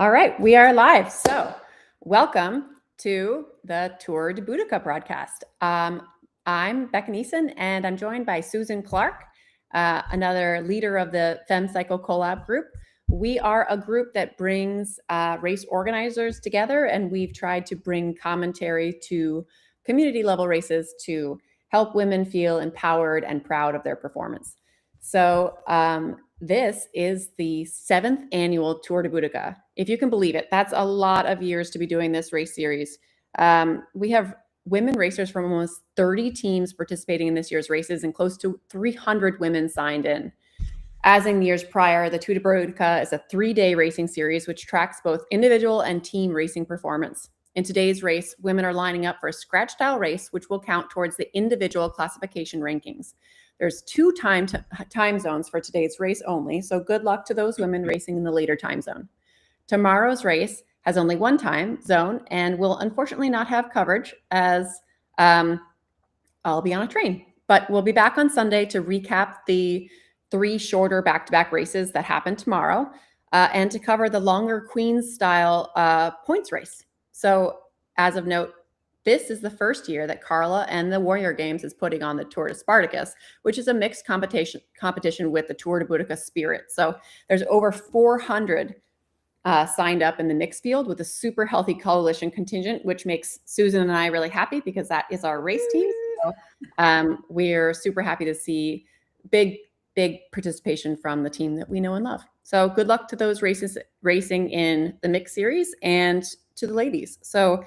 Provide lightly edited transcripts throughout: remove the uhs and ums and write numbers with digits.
All right, we are live. So, welcome to the Tour de Boudicca broadcast. I'm Becca Neeson, and I'm joined by Susan Clark, another leader of the Femme Cycle Collab group. We are a group that brings race organizers together, and we've tried to bring commentary to community level races to help women feel empowered and proud of their performance. So, this is the 7th annual Tour de Boudicca. If you can believe it, that's a lot of years to be doing this race series. We have women racers from almost 30 teams participating in this year's races, and close to 300 women signed in. As in years prior, the Tour de Boudicca is a 3-day racing series which tracks both individual and team racing performance. In today's race, women are lining up for a scratch-style race, which will count towards the individual classification rankings. There's 2 time zones for today's race only, so good luck to those women racing in the later time zone. Tomorrow's race has only 1 time zone and will unfortunately not have coverage as I'll be on a train. But we'll be back on Sunday to recap the 3 shorter back-to-back races that happen tomorrow and to cover the longer Queens-style points race. So as of note, this is the first year that Carla and the Warrior Games is putting on the Tour de Spartacus, which is a mixed competition with the Tour de Boudicca Spirit. So there's over 400 signed up in the mixed field with a super healthy coalition contingent, which makes Susan and I really happy because that is our race team. So we're super happy to see big participation from the team that we know and love. So good luck to those races racing in the mixed series and to the ladies. So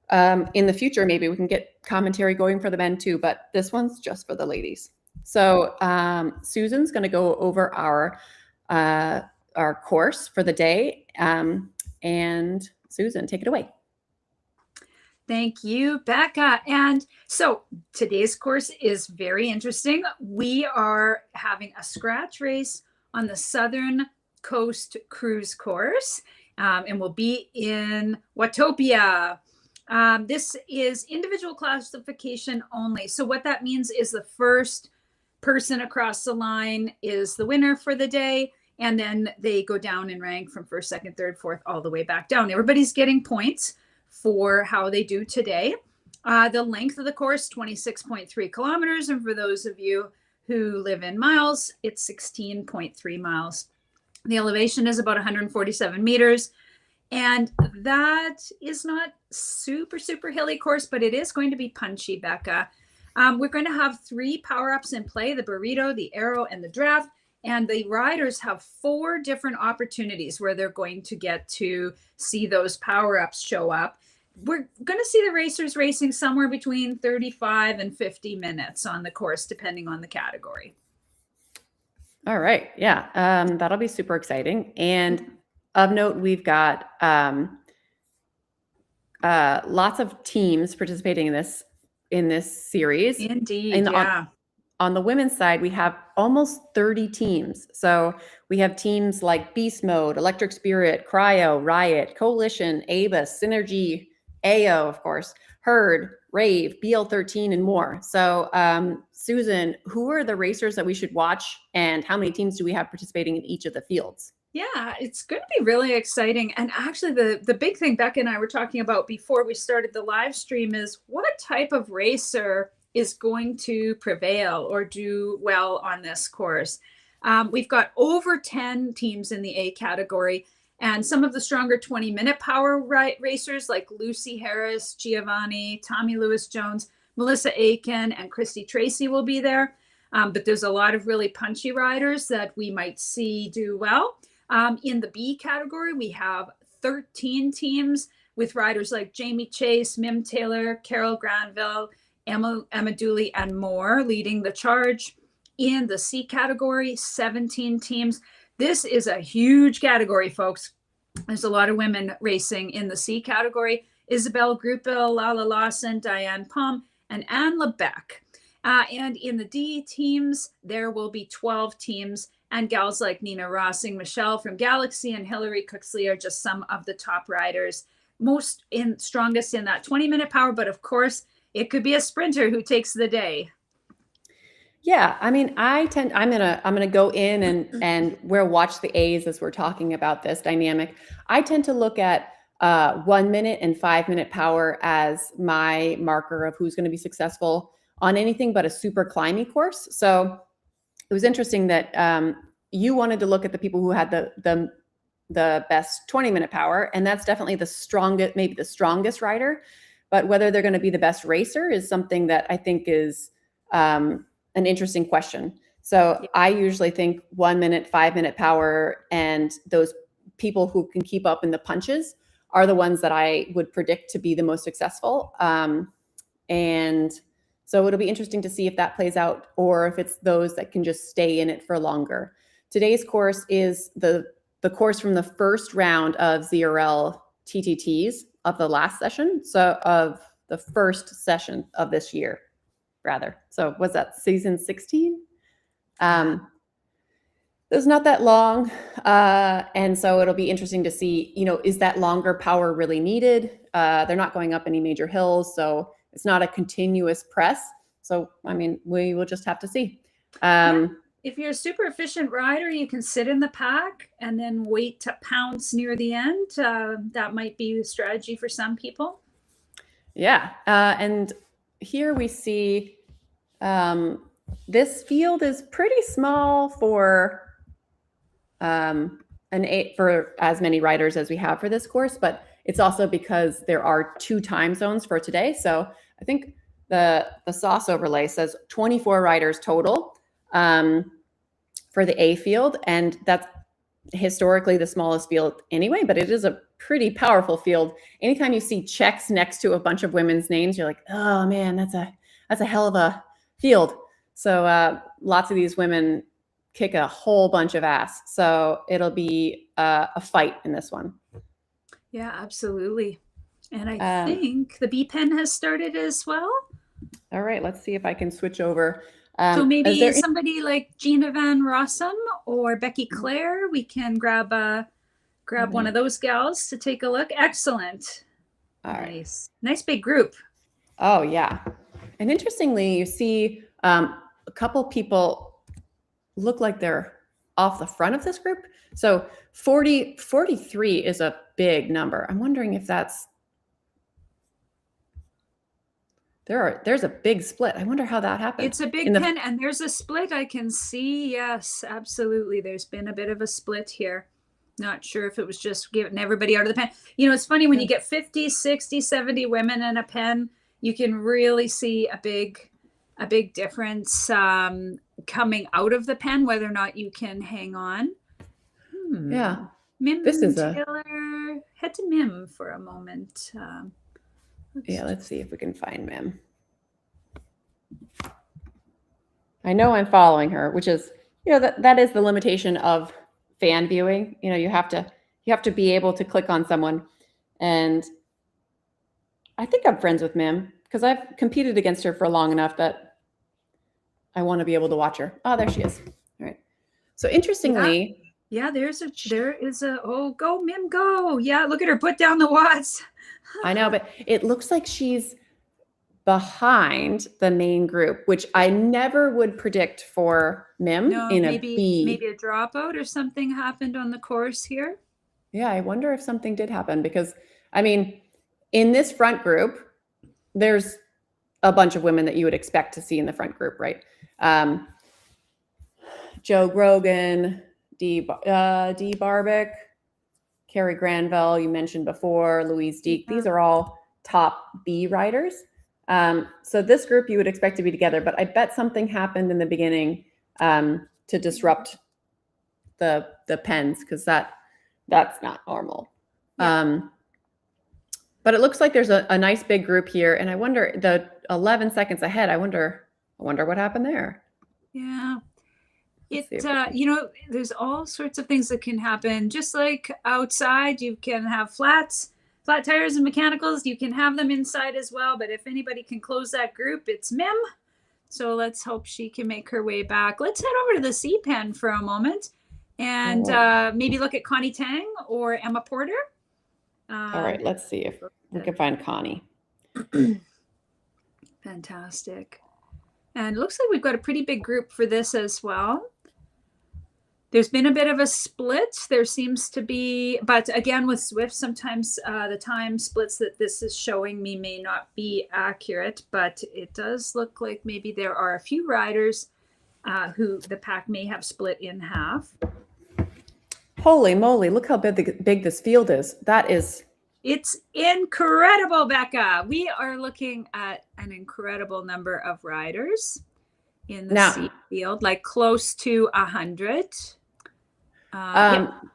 in the future, maybe we can get commentary going for the men too, but this one's just for the ladies. So Susan's going to go over our course for the day. And Susan, take it away. Thank you, Becca. And so today's course is very interesting. We are having a scratch race on the Southern Coast Cruise course, and we'll be in Watopia. This is individual classification only. So what that means is the first person across the line is the winner for the day. And then they go down in rank from first, second, third, fourth, all the way back down. Everybody's getting points for how they do today. The length of the course, 26.3 kilometers. And for those of you who live in miles, it's 16.3 miles. The elevation is about 147 meters. And that is not super hilly course, but it is going to be punchy, Becca. We're going to have 3 power-ups in play, the burrito, the arrow, and the draft. And the riders have 4 different opportunities where they're going to get to see those power-ups show up. We're going to see the racers racing somewhere between 35 and 50 minutes on the course, depending on the category. All right. Yeah, that'll be super exciting. And of note, we've got lots of teams participating in this series. Indeed, On the women's side, we have almost 30 teams. So we have teams like Beast Mode, Electric Spirit, Cryo, Riot, Coalition, ABUS, Synergy, AO, of course, Herd, Rave, BL13, and more. So Susan, who are the racers that we should watch, and how many teams do we have participating in each of the fields? Yeah, it's going to be really exciting. And actually, the big thing Becca and I were talking about before we started the live stream is what type of racer is going to prevail or do well on this course. We've got over 10 teams in the A category, and some of the stronger 20-minute power racers like Lucy Harris, Giovanni, Tommy Lewis-Jones, Melissa Aiken, and Christy Tracy will be there. But there's a lot of really punchy riders that we might see do well. In the B category, we have 13 teams with riders like Jamie Chase, Mim Taylor, Carol Granville, Emma Dooley, and more leading the charge. In the C category, 17 teams. This is a huge category, folks. There's a lot of women racing in the C category. Isabel Grupel, Lala Lawson, Diane Palm, and Anne Lebec. And in the D teams, there will be 12 teams, and gals like Nina Rossing, Michelle from Galaxy, and Hillary Cooksley are just some of the top riders, strongest in that 20-minute power, but of course, it could be a sprinter who takes the day. Yeah, I mean, I'm gonna go in and we'll watch the A's as we're talking about this dynamic. I tend to look at 1 minute and 5 minute power as my marker of who's going to be successful on anything but a super climbing course. So it was interesting that you wanted to look at the people who had the best 20-minute power, and that's definitely the strongest, maybe the strongest rider. But whether they're going to be the best racer is something that I think is an interesting question. So Yeah. I usually think 1 minute, 5 minute power, and those people who can keep up in the punches are the ones that I would predict to be the most successful. And so it'll be interesting to see if that plays out or if it's those that can just stay in it for longer. Today's course is the course from the first round of ZRL TTTs of the last session. So of the first session of this year, rather. So was that season 16? It was not that long. And so it'll be interesting to see, is that longer power really needed? They're not going up any major hills, so it's not a continuous press. So, I mean, we will just have to see. If you're a super efficient rider, you can sit in the pack and then wait to pounce near the end. That might be a strategy for some people. Yeah. And here we see this field is pretty small for for as many riders as we have for this course, but it's also because there are 2 time zones for today. So I think the sauce overlay says 24 riders total for the A field, and that's historically the smallest field anyway, but it is a pretty powerful field. Anytime you see checks next to a bunch of women's names, you're like, oh man, that's a hell of a field. So lots of these women kick a whole bunch of ass. So it'll be a fight in this one. Yeah, absolutely. And I think the B pen has started as well. All right, let's see if I can switch over. So maybe somebody like Gina Van Rossum or Becky Clare, we can grab one of those gals to take a look. Excellent. All nice. Right. Nice big group. Oh, yeah. And interestingly, you see a couple people look like they're off the front of this group. So 43 is a big number. I'm wondering if that's there's a big split. I wonder how that happened. It's a big pen, and there's a split I can see. Yes, absolutely. There's been a bit of a split here. Not sure if it was just getting everybody out of the pen. It's funny when you get 50, 60, 70 women in a pen, you can really see a big difference coming out of the pen, whether or not you can hang on. Yeah. Mim Taylor, head to Mim for a moment. Let's see if we can find Mim. I know I'm following her, which is, that is the limitation of fan viewing. You have to be able to click on someone. And I think I'm friends with Mim because I've competed against her for long enough that I want to be able to watch her. Oh, there she is. All right. So interestingly. Yeah, there is oh, go Mim, go. Yeah, look at her put down the watts. I know, but it looks like she's behind the main group, which I never would predict for Mim in a B. Maybe a dropout or something happened on the course here. Yeah, I wonder if something did happen because, I mean, in this front group, there's a bunch of women that you would expect to see in the front group, right? Joe Grogan, Dee Barbic, Carrie Granville, you mentioned before, Louise Deek. These are all top B riders. So this group you would expect to be together, but I bet something happened in the beginning to disrupt the pens because that's not normal. Yeah. But it looks like there's a nice big group here, and I wonder the 11 seconds ahead. I wonder what happened there. Yeah. There's all sorts of things that can happen. Just like outside, you can have flat tires and mechanicals. You can have them inside as well. But if anybody can close that group, it's Mim. So let's hope she can make her way back. Let's head over to the C pen for a moment and maybe look at Connie Tang or Emma Porter. All right, let's see if we can find Connie. Fantastic. And it looks like we've got a pretty big group for this as well. There's been a bit of a split. There seems to be, but again, with Zwift, sometimes the time splits that this is showing me may not be accurate, but it does look like maybe there are a few riders who the pack may have split in half. Holy moly, look how big this field is. It's incredible, Becca. We are looking at an incredible number of riders in the C field, like close to 100.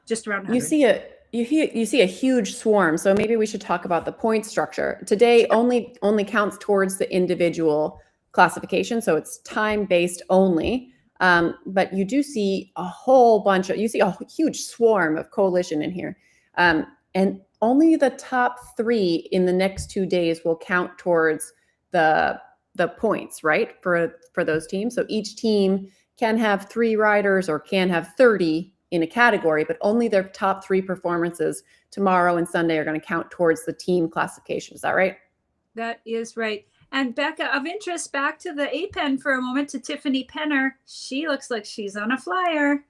Just around 100. You see a huge swarm. So maybe we should talk about the point structure. Today only counts towards the individual classification, so it's time-based only. But you do see a huge swarm of coalition in here. And only the top 3 in the next 2 days will count towards the points, right? For those teams. So each team can have 3 riders or can have 30 in a category, but only their top 3 performances tomorrow and Sunday are going to count towards the team classification. Is that right? That is right. And Becca, of interest, back to the A-Pen for a moment, to Tiffany Penner. She looks like she's on a flyer.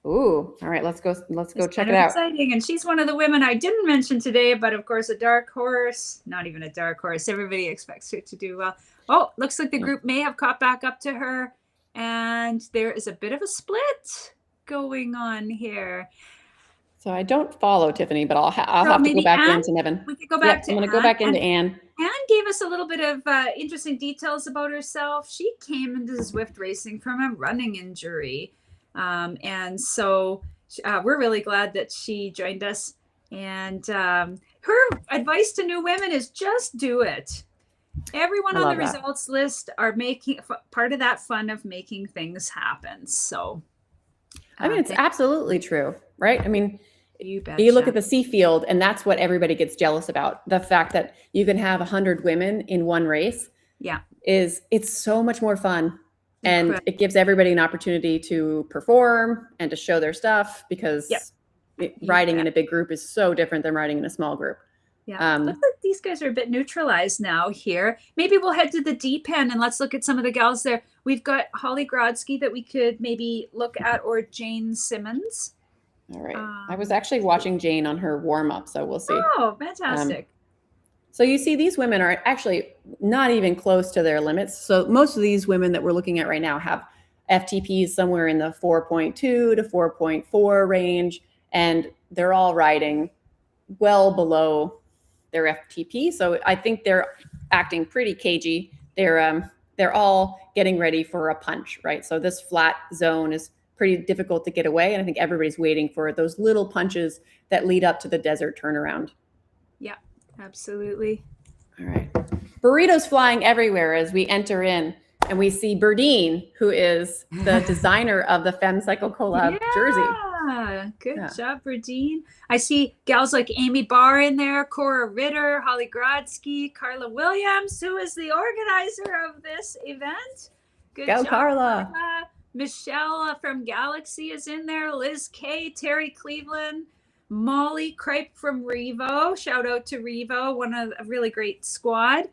Ooh, all right, let's go check it out. Exciting. And she's one of the women I didn't mention today, but of course a dark horse. Not even a dark horse. Everybody expects her to do well. Oh, looks like the group may have caught back up to her, and there is a bit of a split going on here. So I don't follow Tiffany, but I'll have to go back into Nevin. We could go back to I'm going to go back into Anne. Anne gave us a little bit of interesting details about herself. She came into Zwift racing from a running injury. And so we're really glad that she joined us. And her advice to new women is just do it. Everyone on the results list are making part of that fun of making things happen. So I mean, it's absolutely true, right? I mean, you look at the C field, and that's what everybody gets jealous about. The fact that you can have 100 women in one race. Yeah. It's so much more fun. And it gives everybody an opportunity to perform and to show their stuff, because riding in a big group is so different than riding in a small group. Yeah, looks like these guys are a bit neutralized now here. Maybe we'll head to the D-Pen and let's look at some of the gals there. We've got Holly Grodsky that we could maybe look at, or Jane Simmons. All right. I was actually watching Jane on her warm-up, so we'll see. Oh, fantastic. So you see, these women are actually not even close to their limits. So most of these women that we're looking at right now have FTPs somewhere in the 4.2 to 4.4 range, and they're all riding well below their FTP. So I think they're acting pretty cagey. They're all getting ready for a punch, right? So this flat zone is pretty difficult to get away, and I think everybody's waiting for those little punches that lead up to the desert turnaround. Yeah. Absolutely. All right. Burritos flying everywhere as we enter in, and we see Berdine, who is the designer of the Femme Cycle Collab jersey. Good job, Berdine. I see gals like Amy Barr in there, Cora Ritter, Holly Grodsky, Carla Williams, who is the organizer of this event. Good job, Carla. Michelle from Galaxy is in there. Liz Kay, Terry Cleveland. Molly Kripe from Revo. Shout out to Revo, one of a really great squad.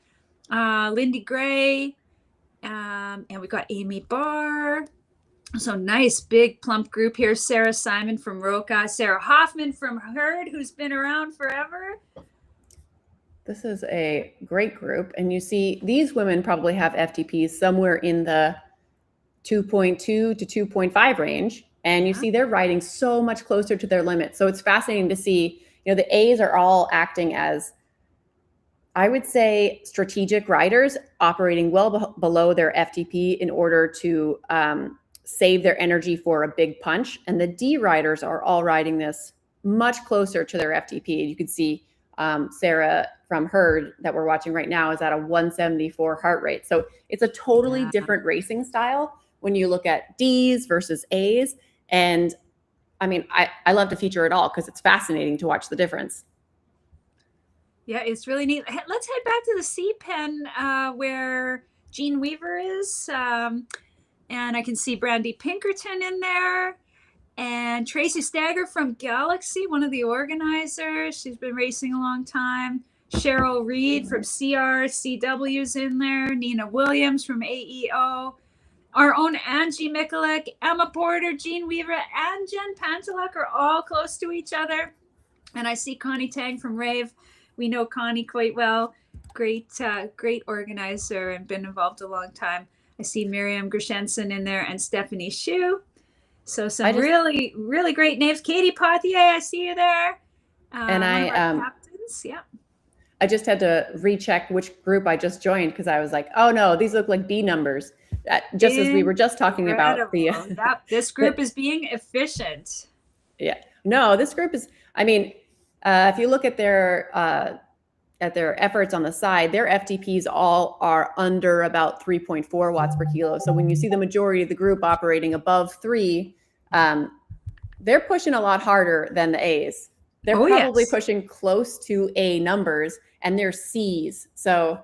Lindy Gray. And we got Amy Barr. So nice, big, plump group here. Sarah Simon from Roca. Sarah Hoffman from Herd, who's been around forever. This is a great group. And you see, these women probably have FTPs somewhere in the 2.2 to 2.5 range. And you see they're riding so much closer to their limit. So it's fascinating to see, the A's are all acting as, I would say, strategic riders operating well below their FTP in order to save their energy for a big punch. And the D riders are all riding this much closer to their FTP. You can see Sarah from Herd that we're watching right now is at a 174 heart rate. So it's a totally different racing style when you look at D's versus A's. And I mean, I love to feature it all because it's fascinating to watch the difference. Yeah, it's really neat. Let's head back to the C-Pen where Jean Weaver is. And I can see Brandy Pinkerton in there. And Tracy Stagger from Galaxy, one of the organizers. She's been racing a long time. Cheryl Reed from CRCW's in there. Nina Williams from AEO. Our own Angie Mikulik, Emma Porter, Jean Weaver, and Jen Panteluk are all close to each other. And I see Connie Tang from Rave. We know Connie quite well. Great organizer and been involved a long time. I see Miriam Grishenson in there and Stephanie Shu. So some really, really great names. Katie Pothier, I see you there. And one of our captains, yeah. I just had to recheck which group I just joined because I was like, oh no, these look like B numbers. Just as we were just talking about the this group is being efficient. Yeah, no, this group is. I mean, if you look at their efforts on the side, their FTPs all are under about 3.4 watts per kilo. So when you see the majority of the group operating above 3, they're pushing a lot harder than the A's. They're probably pushing close to A numbers, and they're C's. So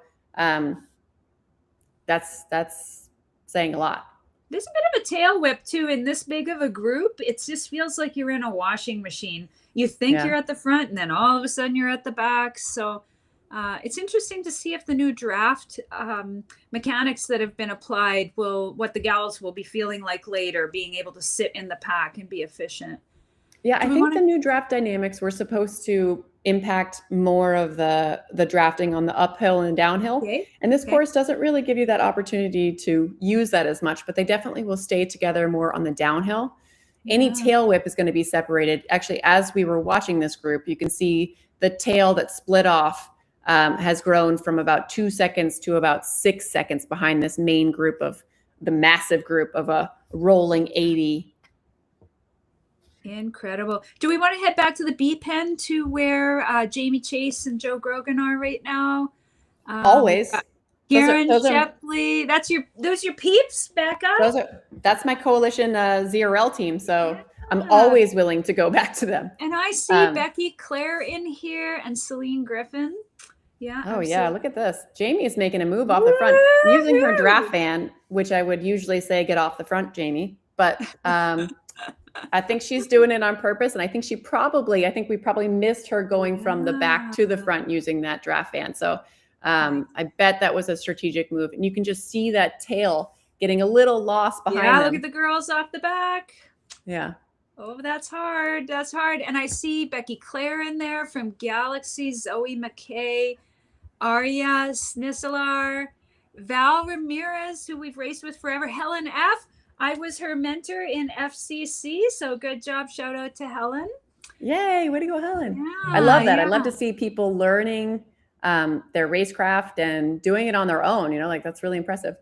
that's saying a lot. There's a bit of a tail whip too in this big of a group. It just feels like you're in a washing machine. You think you're at the front, and then all of a sudden you're at the back. So it's interesting to see if the new draft mechanics that have been applied what the gals will be feeling like later, being able to sit in the pack and be efficient. Yeah, I think the new draft dynamics were supposed to impact more of the drafting on the uphill and downhill. And this course doesn't really give you that opportunity to use that as much, but they definitely will stay together more on the downhill. Any tail whip is going to be separated. Actually, as we were watching this group, you can see the tail that split off has grown from about 2 seconds to about 6 seconds behind this main group of the massive group of a rolling 80. Incredible. Do we want to head back to the B pen to where Jamie Chase and Joe Grogan are right now? Always. Karen Shepley. Those your peeps, Becca? That's my coalition ZRL team. So I'm always willing to go back to them. And I see Becky Claire in here and Celine Griffin. Yeah. Oh, yeah. Look at this. Jamie is making a move off the front using her draft fan, which I would usually say, get off the front, Jamie. But I think she's doing it on purpose. And I think we probably missed her going from the back to the front using that draft fan. So I bet that was a strategic move. And you can just see that tail getting a little lost behind them. Look at the girls off the back. Yeah. Oh, that's hard. That's hard. And I see Becky Claire in there from Galaxy, Zoe McKay, Arya Sniselar, Val Ramirez, who we've raced with forever, Helen F. I was her mentor in FCC, so good job. Shout out to Helen. Yay, way to go, Helen. Yeah, I love that. I love to see people learning their racecraft and doing it on their own. That's really impressive.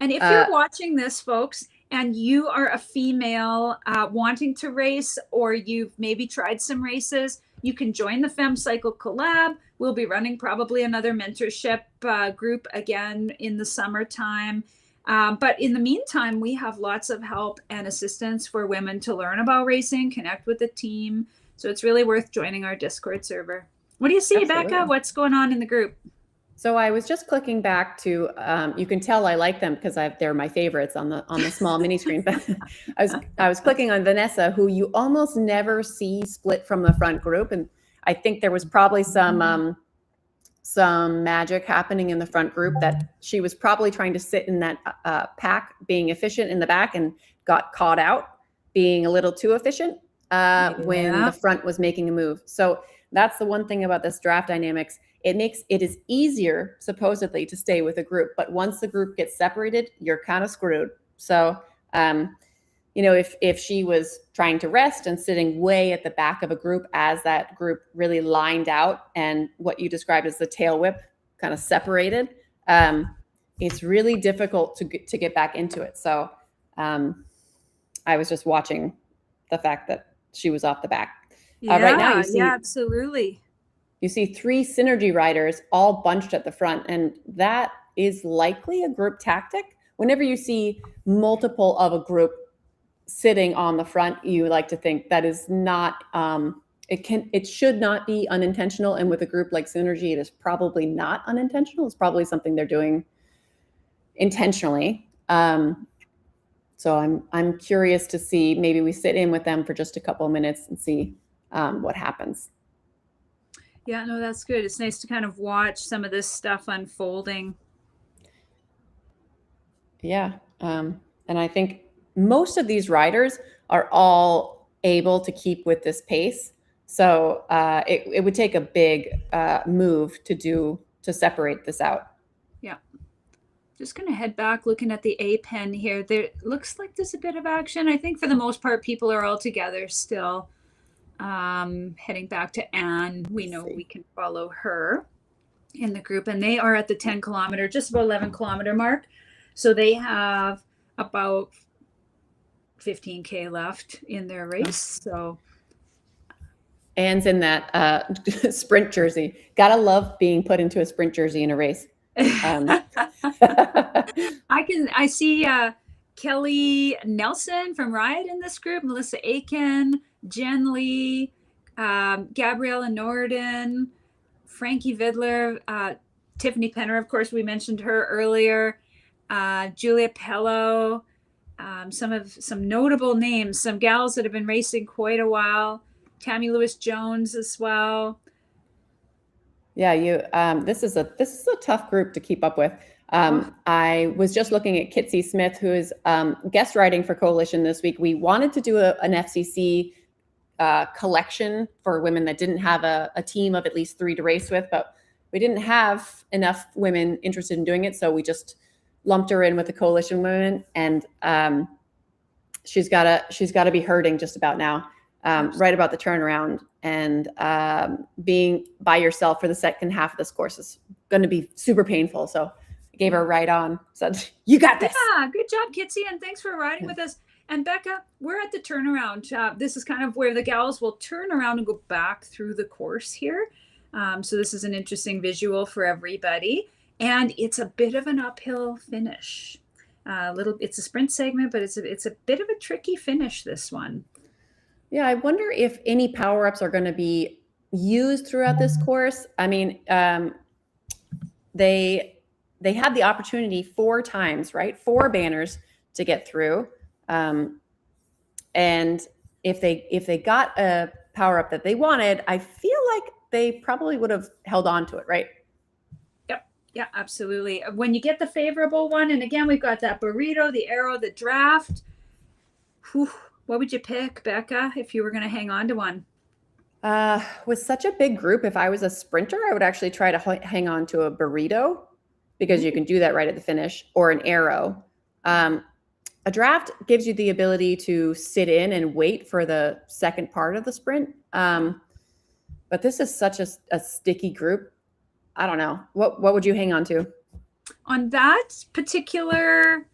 And if you're watching this, folks, and you are a female wanting to race, or you've maybe tried some races, you can join the FemCycle Collab. We'll be running probably another mentorship group again in the summertime. But in the meantime, we have lots of help and assistance for women to learn about racing, connect with the team. So it's really worth joining our Discord server. What do you see, Becca? What's going on in the group? So I was just clicking back to, you can tell I like them because they're my favorites on the small mini screen. But I was clicking on Vanessa, who you almost never see split from the front group. And I think there was probably some magic happening in the front group that she was probably trying to sit in that pack, being efficient in the back, and got caught out being a little too efficient when the front was making a move. So that's the one thing about this draft dynamics. It is easier supposedly to stay with a group, but once the group gets separated, you're kind of screwed. So if she was trying to rest and sitting way at the back of a group as that group really lined out and what you described as the tail whip kind of separated, it's really difficult to get back into it. So I was just watching the fact that she was off the back. Right now, you see, absolutely. You see 3 synergy riders all bunched at the front, and that is likely a group tactic. Whenever you see multiple of a group sitting on the front, you like to think that is not, it should not be unintentional. And with a group like Synergy, it is probably not unintentional. It's probably something they're doing intentionally. So I'm curious to see, maybe we sit in with them for just a couple of minutes and see what happens. Yeah, no, that's good. It's nice to kind of watch some of this stuff unfolding. Yeah. And I think most of these riders are all able to keep with this pace. So it would take a big move to separate this out. Yeah. Just going to head back looking at the A pen here. There looks like there's a bit of action. I think for the most part, people are all together still. Heading back to Anne, we know we can follow her in the group, and they are at the 10 kilometer, just about 11 kilometer mark. So they have about 15K left in their race. So Anne's in that sprint jersey. Gotta love being put into a sprint jersey in a race. I see Kelly Nelson from Riot in this group, Melissa Aiken, Jen Lee, Gabriella Norden, Frankie Vidler, Tiffany Penner, of course, we mentioned her earlier, Julia Pello, some notable names, some gals that have been racing quite a while, Tammy Lewis Jones as well. Yeah, this is a tough group to keep up with. I was just looking at Kitsy Smith, who is guest riding for Coalition this week. We wanted to do an FCC collection for women that didn't have a team of at least 3 to race with, but we didn't have enough women interested in doing it, so we just lumped her in with the Coalition women, and she's got to be hurting just about now, right about the turnaround, and being by yourself for the second half of this course is going to be super painful. So I gave her a ride on, said, "You got this." Yeah, good job, Kitsy, and thanks for riding with us. And Becca, we're at the turnaround. This is kind of where the gals will turn around and go back through the course here. So this is an interesting visual for everybody. And it's a bit of an uphill finish. It's a sprint segment, but it's a bit of a tricky finish, this one. Yeah, I wonder if any power-ups are going to be used throughout this course. I mean, they had the opportunity 4 times, right? 4 banners to get through. And if they got a power-up that they wanted, I feel like they probably would have held on to it, right? Yep. Yeah, absolutely. When you get the favorable one, and again, we've got that burrito, the arrow, the draft. Whew, what would you pick, Becca, if you were going to hang on to one? With such a big group, if I was a sprinter, I would actually try to hang on to a burrito, because you can do that right at the finish, or an arrow. A draft gives you the ability to sit in and wait for the second part of the sprint. But this is such a sticky group. I don't know. What would you hang on to? On that particular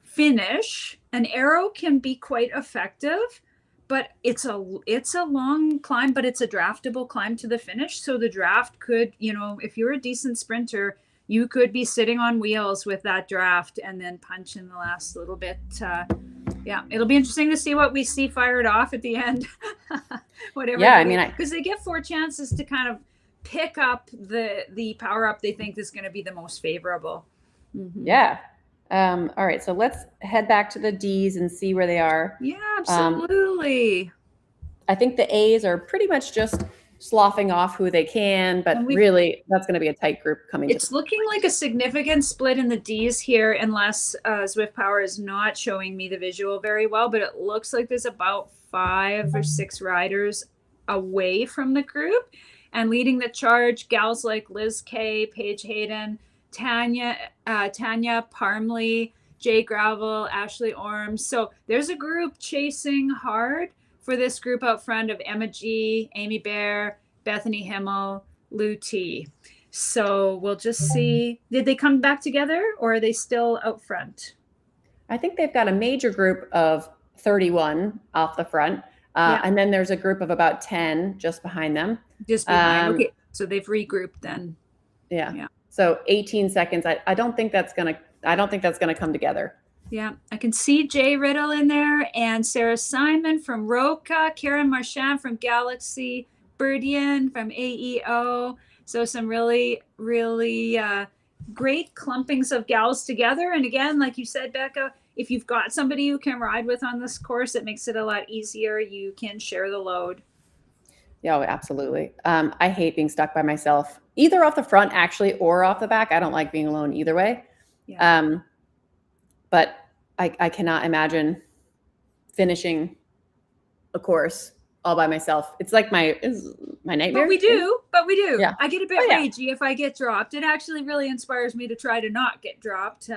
finish, an arrow can be quite effective, but it's a long climb, but it's a draftable climb to the finish. So the draft could, if you're a decent sprinter, you could be sitting on wheels with that draft and then punch in the last little bit. Yeah, it'll be interesting to see what we see fired off at the end. Whatever. Yeah, I mean, because they get 4 chances to kind of pick up the power up they think is going to be the most favorable. Mm-hmm. Yeah. All right, so let's head back to the D's and see where they are. Yeah, absolutely. I think the A's are pretty much just sloughing off who they can, but really that's going to be a tight group coming. It's looking like a significant split in the D's here, unless Zwift Power is not showing me the visual very well, but it looks like there's about 5 or 6 riders away from the group, and leading the charge, gals like Liz Kay, Paige Hayden, Tanya Parmley, Jay Gravel, Ashley Orms. So there's a group chasing hard for this group out front of Emma G, Amy Bear, Bethany Himmel, Lou T. So we'll just see. Did they come back together, or are they still out front? I think they've got a major group of 31 off the front. And then there's a group of about 10 just behind them. Just behind. Okay. So they've regrouped then. Yeah. So 18 seconds. I don't think that's gonna come together. Yeah, I can see Jay Riddle in there, and Sarah Simon from Roca, Karen Marchand from Galaxy, Birdian from AEO. So some really, really great clumpings of gals together. And again, like you said, Becca, if you've got somebody who can ride with on this course, it makes it a lot easier. You can share the load. Yeah, oh, absolutely. I hate being stuck by myself, either off the front actually or off the back. I don't like being alone either way. Yeah. But I cannot imagine finishing a course all by myself. It's like my But nightmare. we Maybe? do, but we do. Yeah. I get a Oh bit yeah. ragey if I get dropped. It actually really inspires me to try to not get dropped.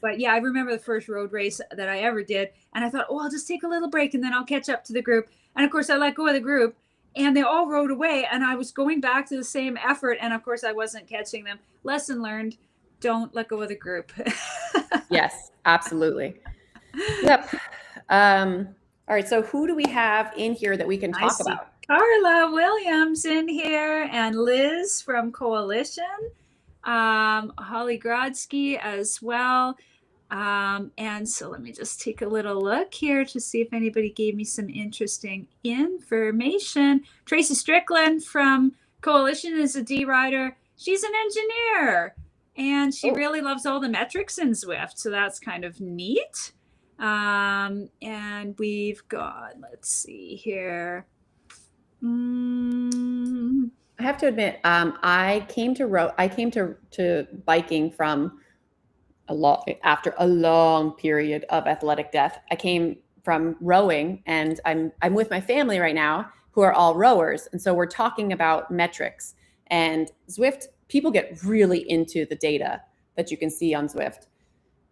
But yeah, I remember the first road race that I ever did, and I thought, oh, I'll just take a little break and then I'll catch up to the group. And of course, I let go of the group, and they all rode away, and I was going back to the same effort, and of course, I wasn't catching them. Lesson learned: don't let go of the group. Yes, absolutely. Yep. All right. So who do we have in here that we can I talk see about? Carla Williams in here and Liz from Coalition, Holly Grodsky as well. And so let me just take a little look here to see if anybody gave me some interesting information. Tracy Strickland from Coalition is a D rider. She's an engineer and she Oh, really loves all the metrics in Zwift. So that's kind of neat. And we've got, let's see here. I have to admit, I came to biking from after a long period of athletic death. I came from rowing, and I'm with my family right now who are all rowers, and so we're talking about metrics and Zwift. People get really into the data that you can see on Zwift,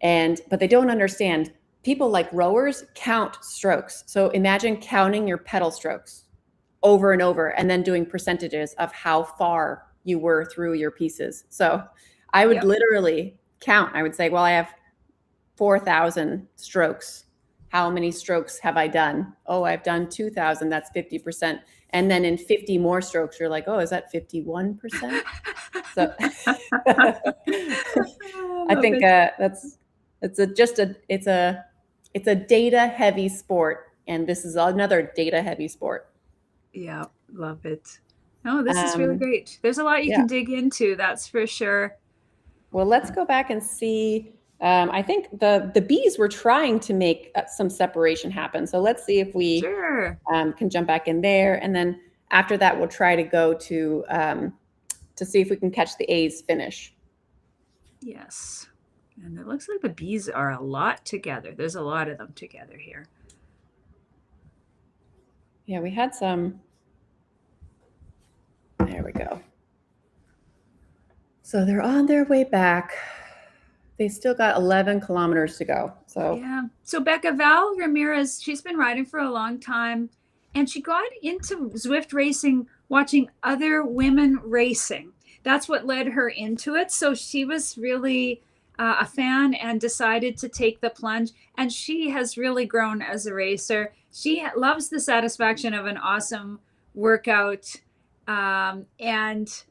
but they don't understand. People like rowers count strokes. So imagine counting your pedal strokes over and over and then doing percentages of how far you were through your pieces. So I would literally count. I would say, well, I have 4,000 strokes. How many strokes have I done? Oh, I've done 2,000. That's 50%. And then in 50 more strokes, you're like, oh, is that 51%? So I think it's a data heavy sport, and this is another data heavy sport. Yeah, love it. Oh, this is really great. There's a lot you can dig into, that's for sure. Well, let's go back and see. I think the bees were trying to make some separation happen. So let's see if we can jump back in there. And then after that, we'll try to go to see if we can catch the A's finish. Yes. And it looks like the bees are a lot together. There's a lot of them together here. Yeah, we had some. There we go. So they're on their way back. They still got 11 kilometers to go. So yeah. So Becca Val Ramirez, she's been riding for a long time, and she got into Zwift racing watching other women racing. That's what led her into it. So she was really a fan and decided to take the plunge. And she has really grown as a racer. She loves the satisfaction of an awesome workout, and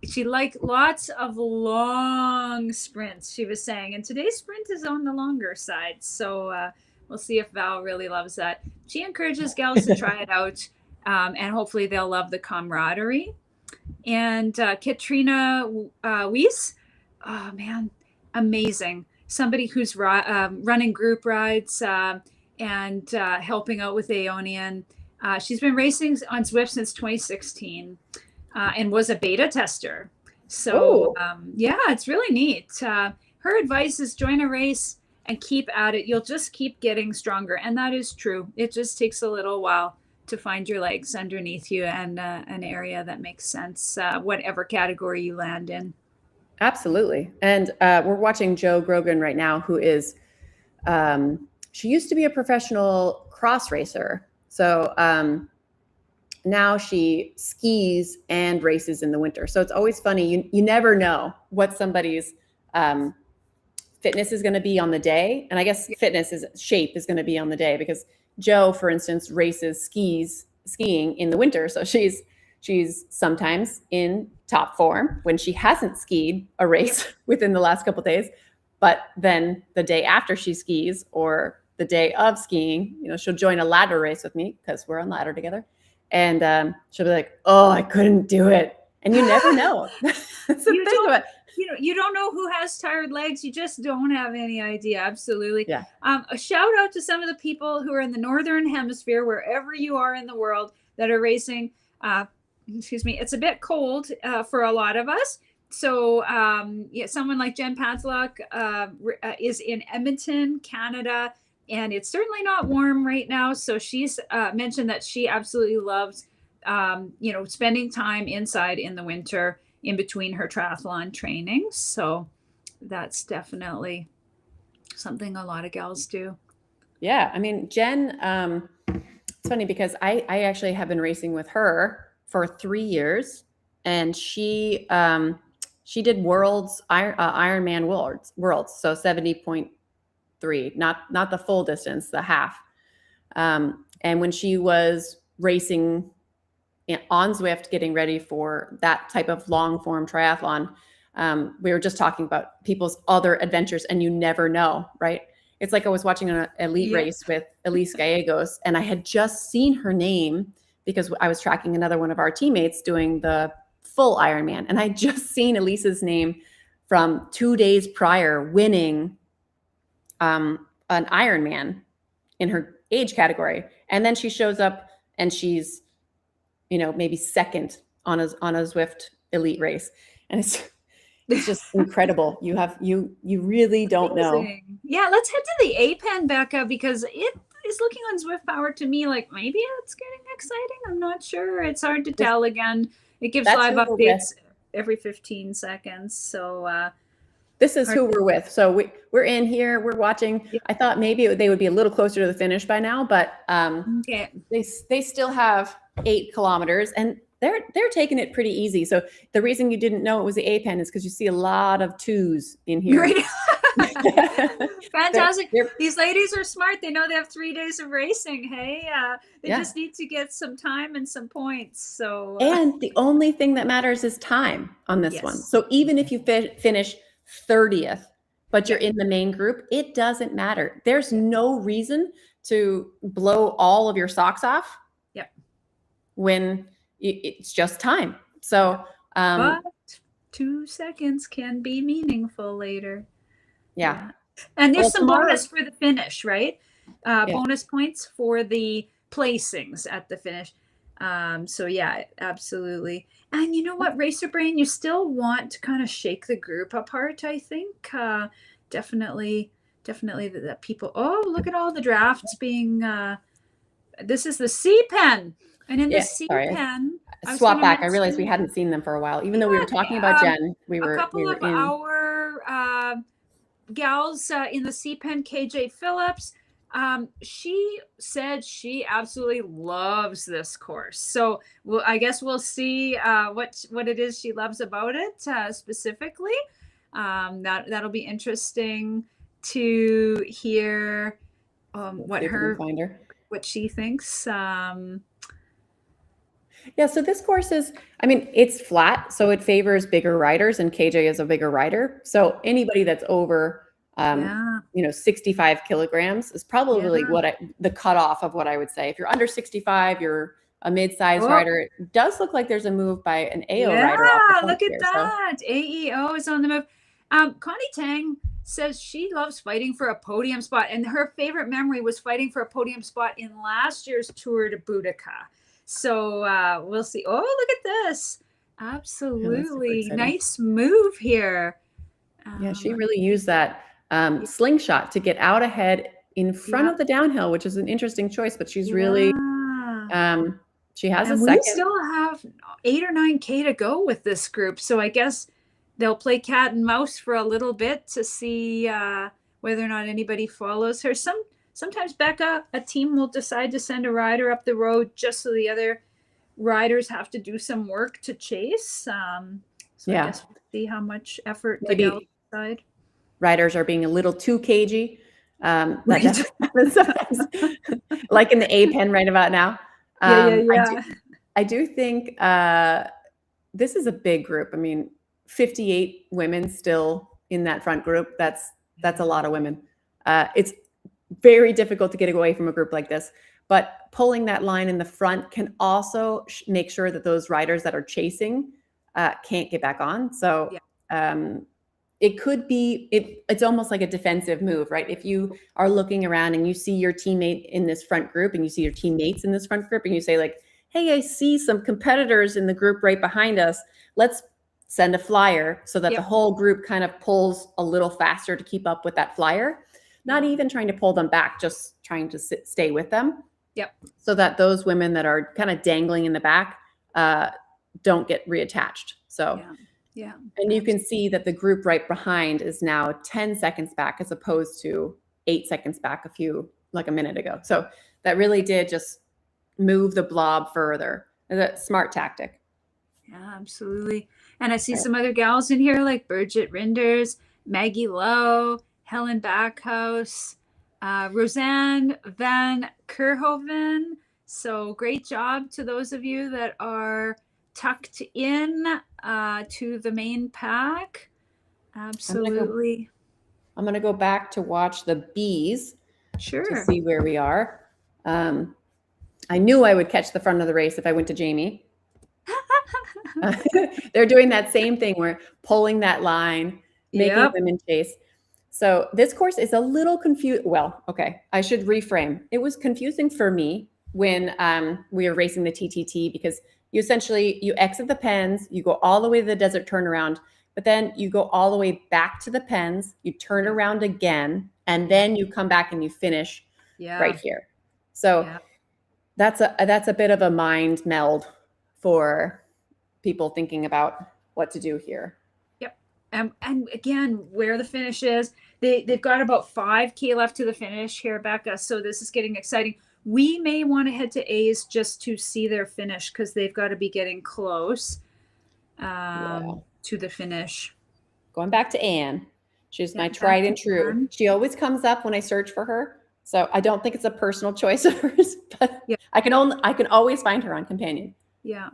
she liked lots of long sprints, she was saying. And today's sprint is on the longer side. So we'll see if Val really loves that. She encourages gals to try it out, and hopefully they'll love the camaraderie. And Katrina Weiss, oh man, amazing. Somebody who's running group rides and helping out with Aeonian. She's been racing on Zwift since 2016 and was a beta tester. So yeah, it's really neat. Her advice is join a race and keep at it. You'll just keep getting stronger. And that is true. It just takes a little while to find your legs underneath you and an area that makes sense, whatever category you land in. Absolutely. And we're watching Jo Grogan right now, who is, she used to be a professional cross racer. So now she skis and races in the winter. So it's always funny. You never know what somebody's fitness is going to be on the day. And I guess shape is going to be on the day, because Jo, for instance, races skiing in the winter. So she's sometimes in top form when she hasn't skied a race within the last couple of days. But then the day after she skis, or the day of skiing, she'll join a ladder race with me, because we're on ladder together. And she'll be like, oh, I couldn't do it. And you never know. That's the thing about it. You don't know who has tired legs. You just don't have any idea. Absolutely. Yeah. A shout out to some of the people who are in the Northern Hemisphere, wherever you are in the world. that are racing. Excuse me, it's a bit cold for a lot of us. So yeah, someone like Jen Patzlock is in Edmonton, Canada, and it's certainly not warm right now. So she's mentioned that she absolutely loves, spending time inside in the winter in between her triathlon training. So that's definitely something a lot of gals do. Yeah, I mean, Jen, it's funny because I actually have been racing with her for 3 years, and she did Ironman worlds, so 70.3, not the full distance, the half. And when she was racing on Zwift, getting ready for that type of long form triathlon, we were just talking about people's other adventures, and you never know, right? It's like I was watching an elite race with Elise Gallegos, and I had just seen her name because I was tracking another one of our teammates doing the full Ironman, and I just seen Elise's name from 2 days prior winning an Ironman in her age category, and then she shows up and she's, maybe second on a Zwift elite race, and it's just incredible. You really don't know. Yeah, let's head to the APEN, Becca, because it is looking on Zwift Power to me like maybe it's getting exciting. I'm not sure. It's hard to tell. Again, it gives live updates every 15 seconds. So this is who we're with. So we're in here. We're watching. I thought maybe they would be a little closer to the finish by now, but they still have 8 kilometers, and they're taking it pretty easy. So the reason you didn't know it was the APEN is because you see a lot of 2s in here. Right. Fantastic. These ladies are smart. They know they have 3 days of racing. Hey, they just need to get some time and some points. So and the only thing that matters is time on this one. So even if you finish 30th, but you're in the main group, it doesn't matter. There's no reason to blow all of your socks off. Yep. When it's just time. So, but 2 seconds can be meaningful later. Yeah. And there's some bonus for the finish, right? Bonus points for the placings at the finish. So yeah, absolutely. And you know what, Racer Brain, you still want to kind of shake the group apart, I think. Definitely that people, look at all the drafts being, this is the C-Pen. And in the C-Pen, swap back. I realized we hadn't seen them for a while, even though we were talking about Jen. A couple of our gals in the C-Pen, KJ Phillips. She said she absolutely loves this course. So I guess we'll see what it is she loves about it specifically. That'll be interesting to hear what she thinks. Yeah, so this course is, it's flat, so it favors bigger riders, and KJ is a bigger rider. So anybody that's over, 65 kilograms is probably the cutoff of what I would say. If you're under 65, you're a mid-sized rider. It does look like there's a move by an AO rider. Yeah, look at that. So. AEO is on the move. Connie Tang says she loves fighting for a podium spot, and her favorite memory was fighting for a podium spot in last year's Tour de Boudicca. So we'll see. Oh, look at this. Absolutely. Nice move here. Yeah, she really used that slingshot to get out ahead in front of the downhill, which is an interesting choice, but she's really, she has a second. We still have 8 or 9K to go with this group. So I guess they'll play cat and mouse for a little bit to see whether or not anybody follows her. Sometimes, Becca, a team will decide to send a rider up the road just so the other riders have to do some work to chase. I guess we'll see how much effort they go inside. Riders are being a little too cagey. That doesn't happen sometimes, like in the APEN right about now. I do think this is a big group. 58 women still in that front group. That's a lot of women. It's very difficult to get away from a group like this, but pulling that line in the front can also make sure that those riders that are chasing can't get back on. So it could be, it's almost like a defensive move, right? If you are looking around and you see your teammate in this front group and you see your teammates in this front group and you say like, hey, I see some competitors in the group right behind us. Let's send a flyer so that the Yep. whole group kind of pulls a little faster to keep up with that flyer. Not even trying to pull them back, just trying to stay with them. Yep. So that those women that are kind of dangling in the back don't get reattached. So, yeah. And you can see that the group right behind is now 10 seconds back as opposed to 8 seconds back like a minute ago. So that really did just move the blob further. That's a smart tactic. Yeah, absolutely. And I see some other gals in here like Bridget Rinders, Maggie Lowe, Helen Backhouse, Roseanne Van Kerhoven. So great job to those of you that are tucked in to the main pack. Absolutely. I'm going to go back to watch the bees to see where we are. I knew I would catch the front of the race if I went to Jamie. They're doing that same thing. We're pulling that line, making women chase. So this course is a little confused. Well, okay, I should reframe. It was confusing for me when we were racing the TTT because you exit the pens, you go all the way to the desert turnaround, but then you go all the way back to the pens, you turn around again, and then you come back and you finish right here. So that's a bit of a mind meld for people thinking about what to do here. Yep. And again, where the finish is, they've got about 5K left to the finish here, Becca. So this is getting exciting. We may want to head to A's just to see their finish because they've got to be getting close to the finish. Going back to Anne. She's my tried and true. Anne. She always comes up when I search for her. So I don't think it's a personal choice of hers, but I can always find her on Companion. Yeah.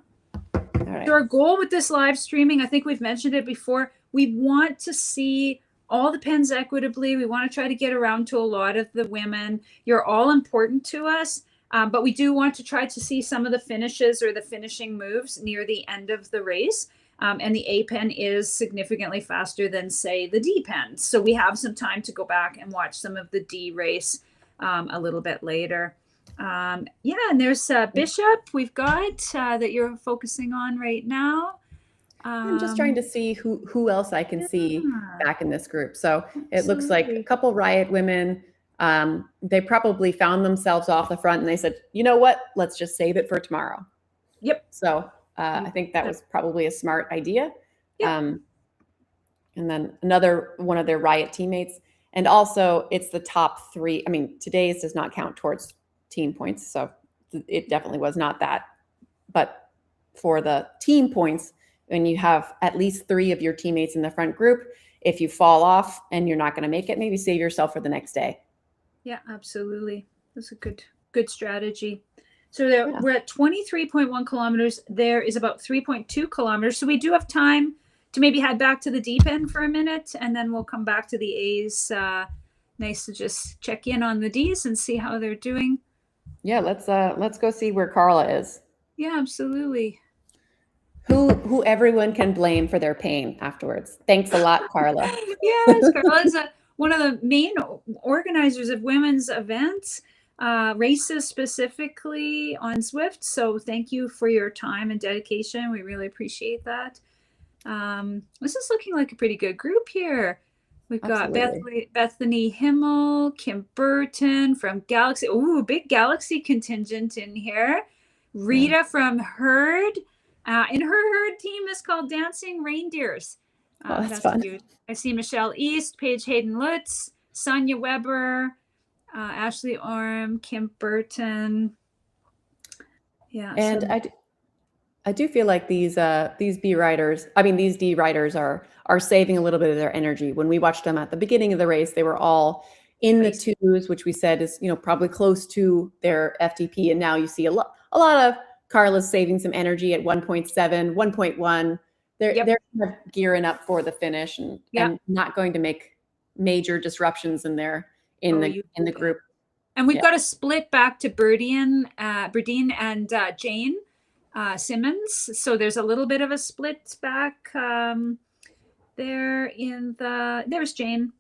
Right. So our goal with this live streaming, I think we've mentioned it before, we want to see all the pens equitably. We want to try to get around to a lot of the women. You're all important to us, but we do want to try to see some of the finishes or the finishing moves near the end of the race. And the A pen is significantly faster than, say, the D pen. So we have some time to go back and watch some of the D race a little bit later. And there's Bishop we've got that you're focusing on right now. I'm just trying to see who else I can see back in this group. So it looks like a couple Riot women. They probably found themselves off the front and they said, you know what, let's just save it for tomorrow. Yep. So I think that was probably a smart idea. Yep. And then another one of their Riot teammates. And also it's the top 3. I mean, today's does not count towards team points. So it definitely was not that. But for the team points, when you have at least 3 of your teammates in the front group, if you fall off and you're not going to make it, maybe save yourself for the next day. Yeah, absolutely. That's a good strategy. So we're at 23.1 kilometers. There is about 3.2 kilometers. So we do have time to maybe head back to the deep end for a minute, and then we'll come back to the A's. Nice to just check in on the D's and see how they're doing. Yeah, let's go see where Carla is. Yeah, absolutely. Who everyone can blame for their pain afterwards. Thanks a lot, Carla. Yes, Carla's one of the main organizers of women's events, races specifically on Zwift. So thank you for your time and dedication. We really appreciate that. This is looking like a pretty good group here. We've got Bethany Himmel, Kim Burton from Galaxy. Ooh, big Galaxy contingent in here. Rita from Herd. And her herd team is called Dancing Reindeers. That's fun. Cute. I see Michelle East, Paige Hayden Lutz, Sonia Weber, Ashley Orm, Kim Burton. Yeah. And I do feel like these D riders are saving a little bit of their energy. When we watched them at the beginning of the race, they were all in the 2s, which we said is, probably close to their FTP. And now you see a lot of Carla's saving some energy at 1.7, 1.1. They're kind of gearing up for the finish and not going to make major disruptions in the group. And we've got a split back to Berdine and Jane Simmons. So there's a little bit of a split back there there's Jane.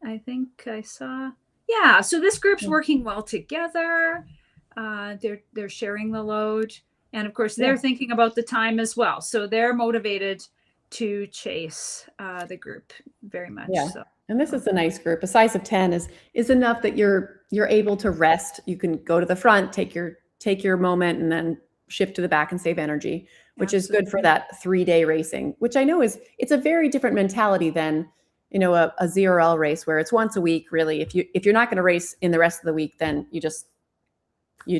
I think I saw. Yeah. So this group's working well together. They're sharing the load. And of course, they're thinking about the time as well. So they're motivated to chase the group very much. Yeah. So. And this is a nice group. A size of 10 is enough that you're able to rest. You can go to the front, take your moment, and then shift to the back and save energy, which is good for that 3-day racing, which I know it's a very different mentality than, a ZRL race where it's once a week, really. If you're not going to race in the rest of the week, then you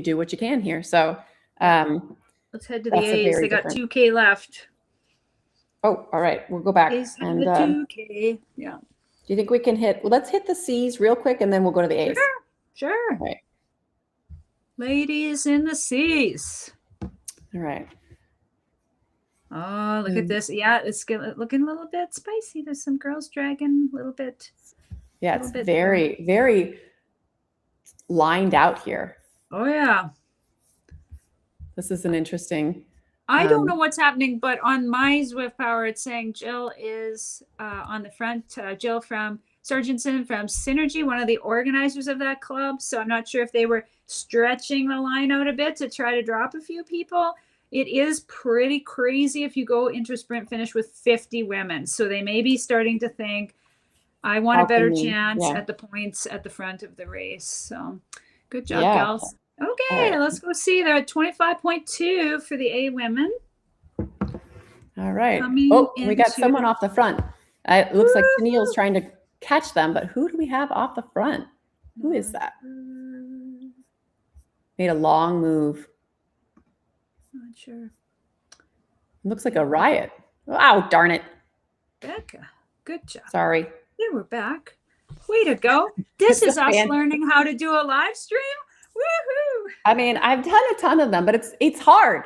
do what you can here. So let's head to the A's. They got 2K left. Oh, all right. We'll go back. And the 2K. Yeah. Do you think we can let's hit the C's real quick and then we'll go to the A's. Sure. All right. Ladies in the C's. All right. Oh, look at this. Yeah, it's looking a little bit spicy. There's some girls dragging a little bit. Yeah, it's very, very lined out here. Oh, yeah. This is an interesting. I don't know what's happening, but on my Zwift Power, it's saying Jill is on the front. Jill from Sargentson from Synergy, one of the organizers of that club. So I'm not sure if they were stretching the line out a bit to try to drop a few people. It is pretty crazy if you go into a sprint finish with 50 women. So they may be starting to think, I want a better chance at the points at the front of the race. So good job, gals. Okay, let's go see. They're at 25.2 for the A women. All right. We got someone off the front. It looks like Tennille's trying to catch them, but who do we have off the front? Who is that? Made a long move. Not sure. It looks like a riot. Oh, darn it. Becca, good job. Sorry. There, we're back. Way to go. This is us learning how to do a live stream. Woohoo! I mean, I've done a ton of them, but it's hard.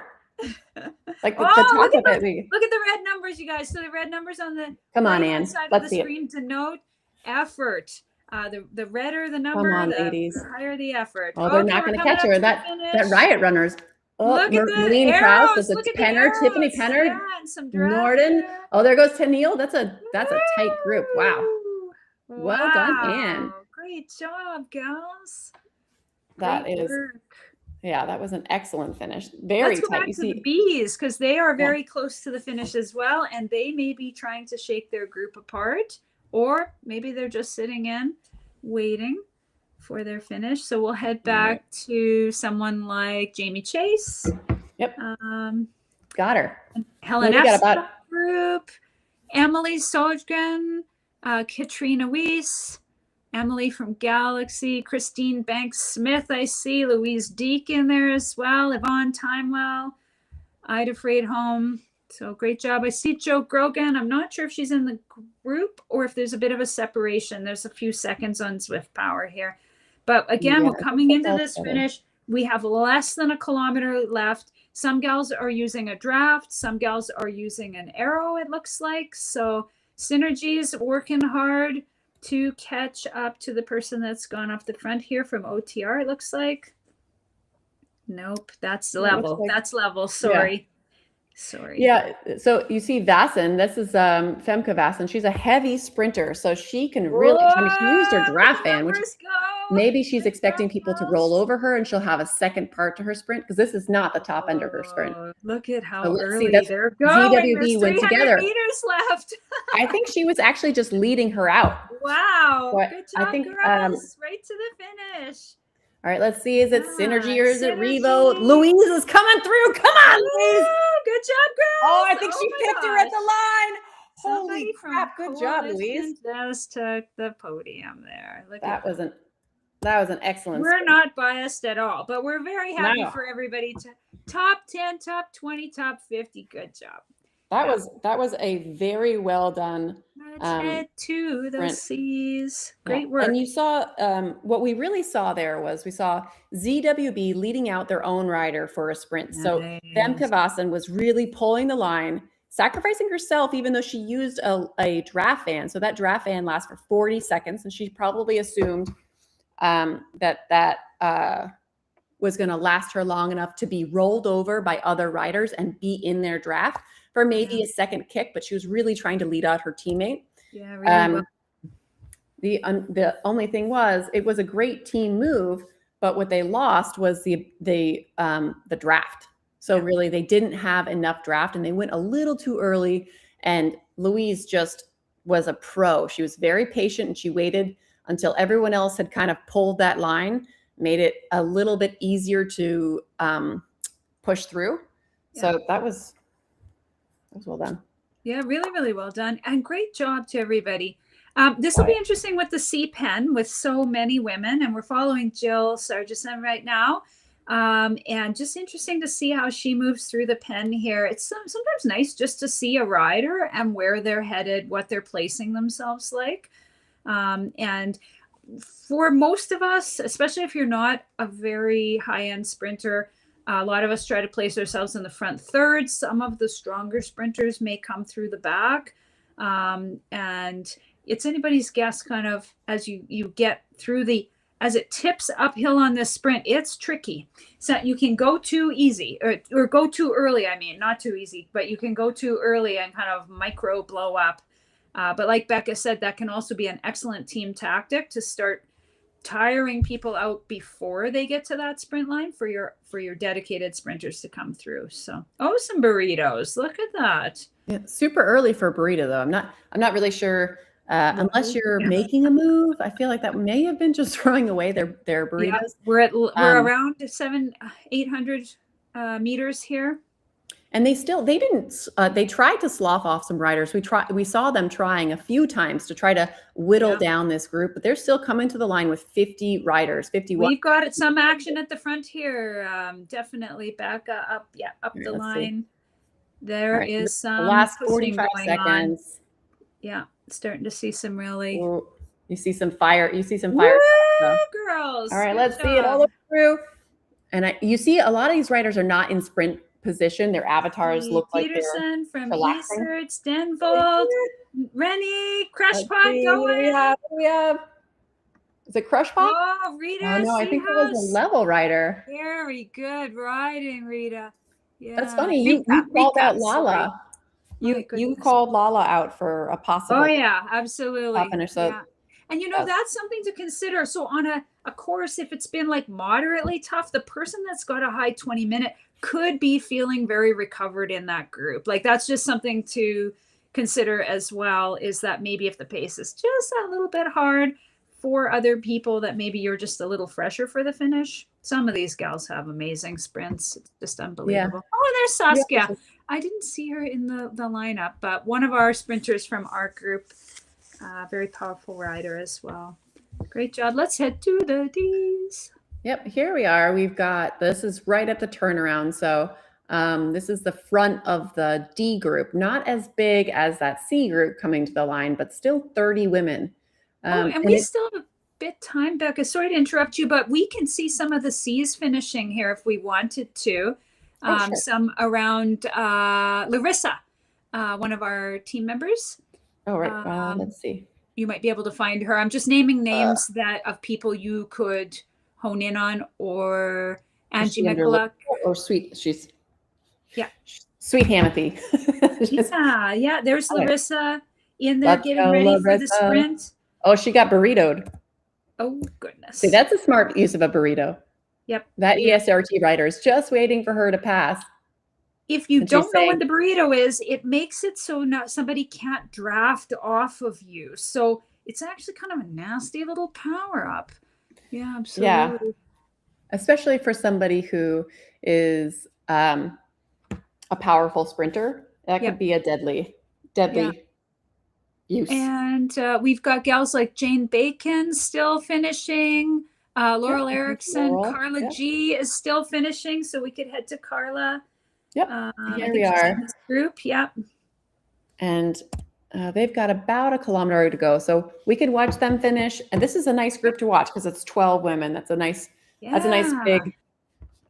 Like look at the red numbers, you guys. So the red numbers on the Ann. side of the screen denote effort. The redder the number, the higher the effort. Oh, they're not going to catch her. That riot runners. Oh, look at Marlene Krause. There's a Penner, Tiffany Penner, Norden. Oh, there goes Tennille. That's a tight group. Wow. Well done, Ann. Great job, gals. That was an excellent finish. Very Let's go tight. back to the B's because they are very close to the finish as well, and they may be trying to shake their group apart, or maybe they're just sitting in, waiting for their finish. So we'll head back to someone like Jamie Chase. Yep. Got her. Helen F. group. Emily Sojgren, Katrina Weiss. Emily from Galaxy, Christine Banks-Smith, I see, Louise Deek in there as well, Yvonne Timewell, Ida Freedholm. So great job. I see Joe Grogan. I'm not sure if she's in the group or if there's a bit of a separation. There's a few seconds on Zwift Power here. But again, we're coming into this finish. We have less than a kilometer left. Some gals are using a draft. Some gals are using an arrow, it looks like. So Synergy's working hard to catch up to the person that's gone off the front here from OTR, it looks like. Nope, that's level. That's level. Sorry. Yeah, so you see Vasson. This is Femke Vasson. She's a heavy sprinter, so she can really, she used her draft van, which maybe she's expecting people to roll over her and she'll have a second part to her sprint because this is not the top end of her sprint. Look at how early they're going. ZWB went together. Meters left. I think she was actually just leading her out. Wow. Good job, girls. Right to the finish. All right, let's see. Is it Synergy or is it Revo? Louise is coming through. Come on, Louise. Good job, girls. Oh, I think she picked her at the line. Holy crap. Good job, Louise. Just took the podium there. That was an excellent We're not biased at all, but we're very happy for everybody to top 10, top 20, top 50. Good job. That was a very well done. Let's head to the C's. Great work. And you saw what we really saw there was we saw ZWB leading out their own rider for a sprint. So Femke Vasson was really pulling the line, sacrificing herself, even though she used a draft van. So that draft van lasts for 40 seconds, and she probably assumed that was going to last her long enough to be rolled over by other riders and be in their draft for maybe a second kick, but she was really trying to lead out her teammate. Yeah, really the only thing was it was a great team move, but what they lost was the draft. So really, they didn't have enough draft, and they went a little too early. And Louise just was a pro. She was very patient, and she waited until everyone else had kind of pulled that line, made it a little bit easier to push through. Yeah. So that was well done. Yeah, really, really well done. And great job to everybody. This will be interesting with the C pen with so many women. And we're following Jill Sargison right now. And just interesting to see how she moves through the pen here. It's sometimes nice just to see a rider and where they're headed, what they're placing themselves like. And for most of us, especially if you're not a very high-end sprinter, a lot of us try to place ourselves in the front third. Some of the stronger sprinters may come through the back. And it's anybody's guess kind of as you get through as it tips uphill on this sprint, it's tricky. So you can go too easy or go too early. I mean, not too easy, but you can go too early and kind of micro blow up. But like Becca said, that can also be an excellent team tactic to start tiring people out before they get to that sprint line for your dedicated sprinters to come through. So, some burritos. Look at that. Yeah, super early for a burrito though. I'm not really sure unless you're making a move. I feel like that may have been just throwing away their burritos. Yeah, we're around 800 meters here. And they didn't, they tried to slough off some riders. We saw them trying a few times to try to whittle down this group, but they're still coming to the line with 50 riders, 51. We've got some action at the front here. Definitely back up. Yeah, up the line. There is some the last 45 seconds. On. Yeah, starting to see some really. Ooh, you see some fire. Woo, girls. All right, let's see it all the way through. And you see a lot of these riders are not in sprint position. Their avatars look like Peterson from Eastern, Stenvold, Rennie, Crushpot going. We have. Is it Crushpot? Oh, Rita. Oh, no, I think it was a level rider. Very good riding, Rita. Yeah. That's funny. You called out Lala. You called Lala out for a possible. Oh yeah, absolutely. Finish, so yeah. And that's something to consider. So on a course, if it's been like moderately tough, the person that's got a high 20-minute could be feeling very recovered in that group. Like that's just something to consider as well, is that maybe if the pace is just a little bit hard for other people, that maybe you're just a little fresher for the finish. Some of these gals have amazing sprints. It's just unbelievable. Yeah. Oh, there's Saskia. Yeah. I didn't see her in the lineup, but one of our sprinters from our group, very powerful rider as well. Great job. Let's head to the D's. Yep, here we are. This is right at the turnaround. So this is the front of the D group, not as big as that C group coming to the line, but still 30 women. And we still have a bit time, Becca. Sorry to interrupt you, but we can see some of the C's finishing here if we wanted to. Sure. Some around Larissa, one of our team members. Oh, right. Let's see. You might be able to find her. I'm just naming names of people you could hone in on, or Angie McCulloch. Or Sweet. She's Sweet Hamothy. Yeah. There's Larissa in there getting ready for the sprint. Oh, she got burritoed. Oh, goodness. See, that's a smart use of a burrito. Yep. That ESRT rider is just waiting for her to pass. If you don't know what the burrito is, it makes it so somebody can't draft off of you. So it's actually kind of a nasty little power up. Yeah, absolutely. Yeah. Especially for somebody who is a powerful sprinter, that could be a deadly use. And we've got gals like Jane Bacon still finishing. Laurel Erickson, Carla G is still finishing, so we could head to Carla. Yep, here we are. This group, yep. And they've got about a kilometer to go, so we could watch them finish. And this is a nice group to watch because it's 12 women. That's a nice big.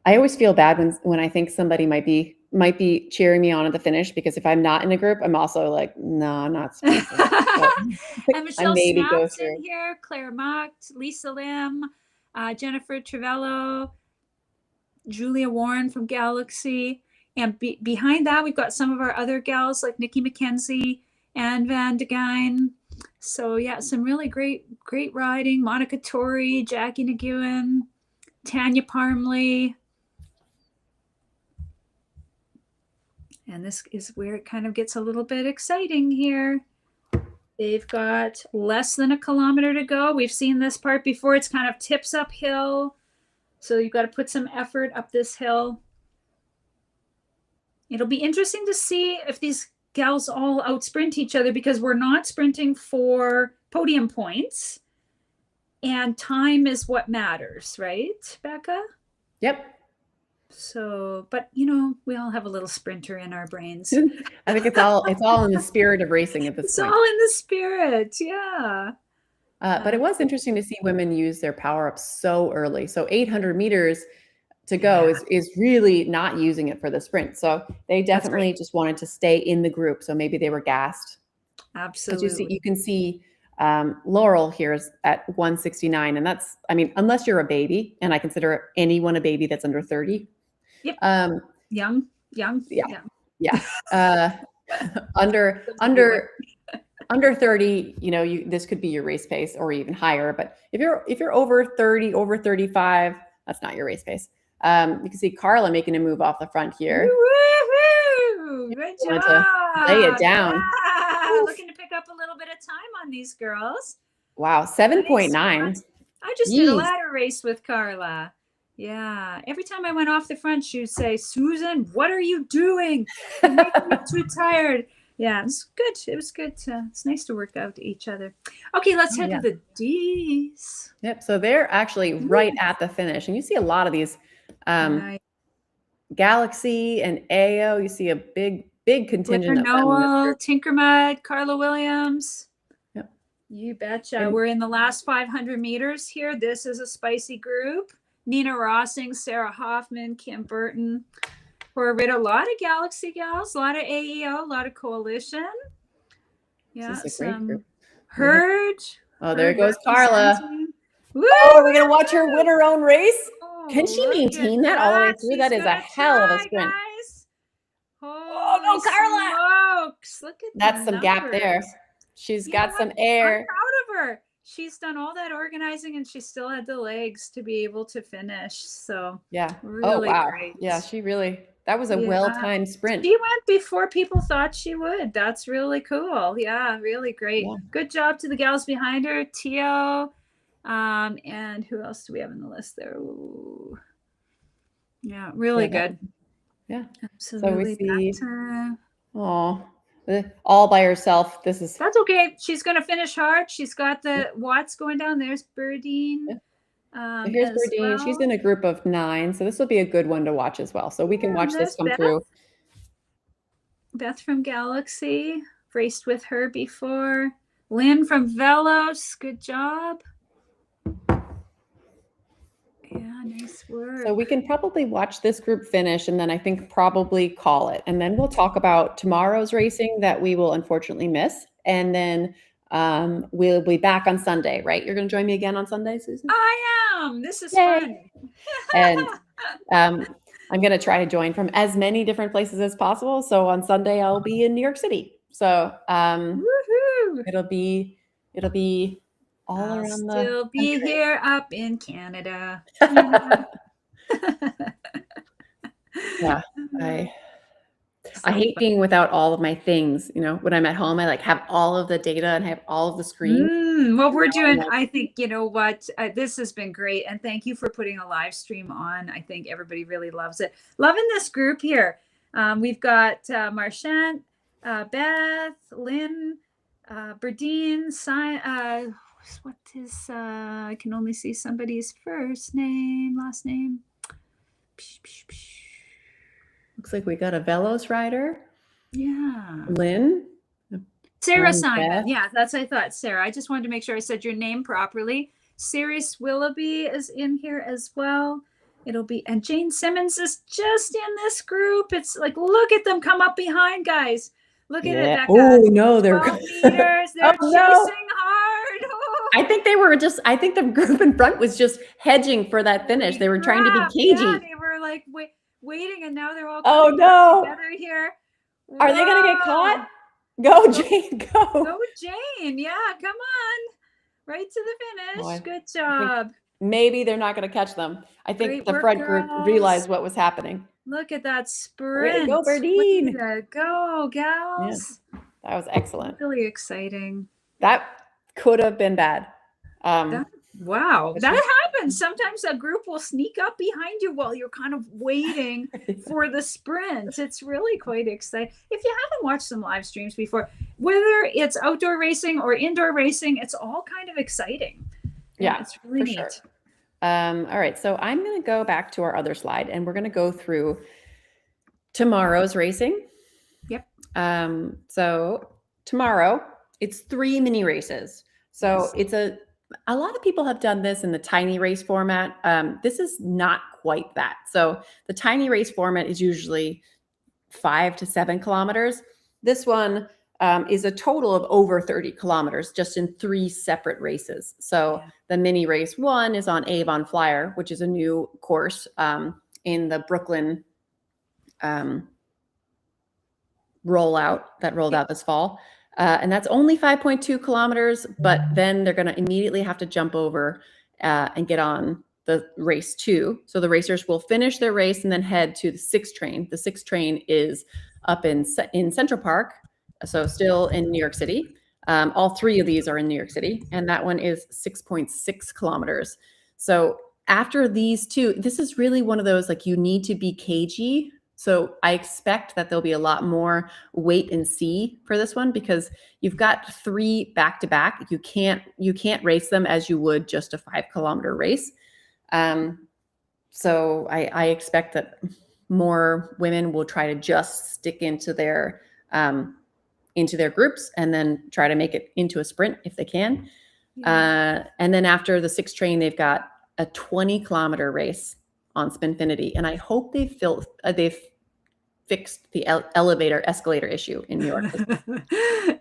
I always feel bad when I think somebody might be cheering me on at the finish, because if I'm not in a group, I'm also like, no, I'm not. And Michelle Snaps in here, Claire Macht, Lisa Lim, Jennifer Travello, Julia Warren from Galaxy. And behind that, we've got some of our other gals like Nikki McKenzie, Anne Van de Geyn. So yeah, some really great riding. Monica Torrey, Jackie Nguyen, Tanya Parmley. And this is where it kind of gets a little bit exciting here. They've got less than a kilometer to go. We've seen this part before. It's kind of tips uphill. So you've got to put some effort up this hill. It'll be interesting to see if these gals all out sprint each other, because we're not sprinting for podium points. And time is what matters, right, Becca? Yep. So, but you know, we all have a little sprinter in our brains. I think it's all in the spirit of racing at this It's point. all in the spirit, yeah. But it was interesting to see women use their power up so early. So 800 meters to go is really not using it for the sprint. So they definitely just wanted to stay in the group. So maybe they were gassed. Absolutely. You can see Laurel here is at 169. And that's, I mean, unless you're a baby, and I consider anyone a baby that's under 30. Yep. Young. Yeah. Under 30, you know, this could be your race pace or even higher. But if you're over 30, over 35, that's not your race pace. You can see Carla making a move off the front here. Woo-hoo! Good job. Lay it down. Yeah. Looking to pick up a little bit of time on these girls. Wow, 7.9. I just did a ladder race with Carla. Yeah. Every time I went off the front, she would say, "Susan, what are you doing? You're making me too tired." Yeah, it's good. It was good. It's nice to work out to each other. Okay, let's head to the D's. Yep. So they're actually right at the finish. And you see a lot of these Galaxy and AO. You see a big contingent of Noel, Tinkermud, Carla Williams. Yep. You betcha. We're in the last 500 meters here. This is a spicy group. Nina Rossing, Sarah Hoffman, Kim Burton. We're with a lot of Galaxy gals, a lot of AEO, a lot of Coalition. Yeah, this is a great group. Herd. Oh, there goes Carla. Oh, we're gonna watch her win her own race. Can she maintain that all the way through? That is a hell of a sprint. Guys. Oh no, Carla! Smokes. Look at that's some gap there. She's got some air. I'm proud of her. She's done all that organizing and she still had the legs to be able to finish. So yeah. Really great. Yeah, that was a well-timed sprint. She went before people thought she would. That's really cool. Yeah, really great. Yeah. Good job to the gals behind her. Tio. And who else do we have in the list there? Ooh. Yeah, really good. Yeah. Absolutely. So we see all by herself. That's okay. She's gonna finish hard. She's got the Watts going down. There's Birdine. Yeah. Here's Birdine. Well. She's in a group of 9, so this will be a good one to watch as well. So we can watch this come through. Beth from Galaxy, raced with her before. Lynn from Velos, good job. Yeah, nice work. So we can probably watch this group finish and then I think probably call it. And then we'll talk about tomorrow's racing that we will unfortunately miss. And then we'll be back on Sunday, right? You're going to join me again on Sunday, Susan? I am. This is fun. And I'm going to try to join from as many different places as possible. So on Sunday, I'll be in New York City. So it'll be all around the still be country. Here up in Canada. Yeah. I hate being without all of my things. You know, when I'm at home, I like have all of the data and have all of the screens. What we're doing, I think, you know what, this has been great. And thank you for putting a live stream on. I think everybody really loves it. Loving this group here. We've got Marchant, Beth, Lynn, Berdine, what is, I can only see somebody's last name. Looks like we got a Velos rider. Yeah. Lynn. Sarah Simon. Yeah, that's what I thought. Sarah. I just wanted to make sure I said your name properly. Sirius Willoughby is in here as well. It'll be, and Jane Simmons is just in this group. It's like, look at them come up behind, guys. Look at it. Oh no, they're 12 meters. They're chasing hard. Oh. I think the group in front was just hedging for that finish. They were trying to be cagey. Yeah, they were like waiting, and now they're all together here. Whoa. Are they going to get caught? Go, Jane, go. Go, Jane. Yeah, come on. Right to the finish. Good job. Maybe they're not going to catch them. I think the front group realized what was happening. Look at that Way to go, sprint. Way Bardine. to go, Yeah, gals. that was excellent. Really exciting. That could have been bad. Wow, But that happens. Sometimes a group will sneak up behind you while you're kind of waiting for the sprint. It's really quite exciting. If you haven't watched some live streams before, whether it's outdoor racing or indoor racing, it's all kind of exciting. Yeah, it's really neat. Sure. All right, so I'm going to go back to our other slide, and we're going to go through tomorrow's racing. Yep. So tomorrow, it's 3 mini races. So Yes. it's a lot of people have done this in the tiny race format. This is not quite that. So the tiny race format is usually 5 to 7 kilometers. This one is a total of over 30 kilometers just in 3 separate races. So the mini race 1 is on Avon Flyer, which is a new course in the Brooklyn rollout that rolled out this fall. And that's only 5.2 kilometers, but then they're going to immediately have to jump over and get on the race 2. So the racers will finish their race and then head to the 6 train. The 6 train is up in Central Park, so still in New York City. All 3 of these are in New York City, and that one is 6.6 kilometers. So after these 2, this is really one of those, like, you need to be cagey. So I expect that there'll be a lot more wait and see for this one, because you've got 3 back to back. You can't race them as you would just a 5-kilometer race. So I expect that more women will try to just stick into their groups and then try to make it into a sprint if they can. And then after the 6 train, they've got a 20-kilometer race on Spinfinity, and I hope they've fixed the escalator issue in New York.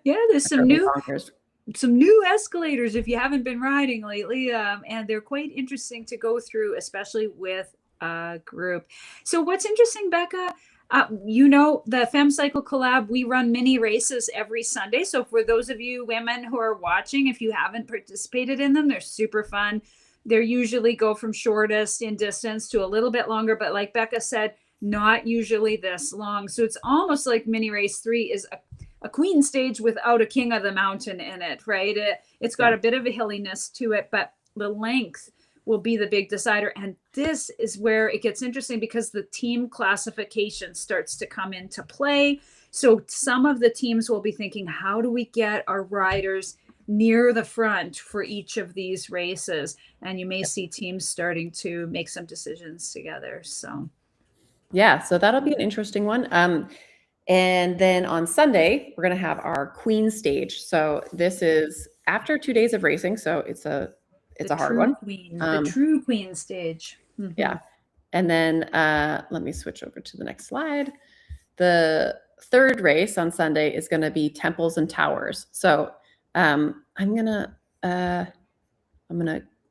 Yeah, there's some new escalators if you haven't been riding lately, and they're quite interesting to go through, especially with a group. So what's interesting, Becca, the FemCycle Collab, we run mini races every Sunday. So for those of you women who are watching, if you haven't participated in them, they're super fun. They're usually go from shortest in distance to a little bit longer, but like Becca said, not usually this long. So it's almost like mini race 3 is a queen stage without a king of the mountain in it, right? It's got a bit of a hilliness to it, but the length will be the big decider. And this is where it gets interesting, because the team classification starts to come into play. So some of the teams will be thinking, how do we get our riders near the front for each of these races? And you may see teams starting to make some decisions together. So that'll be an interesting one. And then on Sunday, we're going to have our queen stage. So this is after 2 days of racing. So it's a hard one. The true queen stage. Mm-hmm. Yeah. And then let me switch over to the next slide. The 3rd race on Sunday is going to be temples and towers. So I'm gonna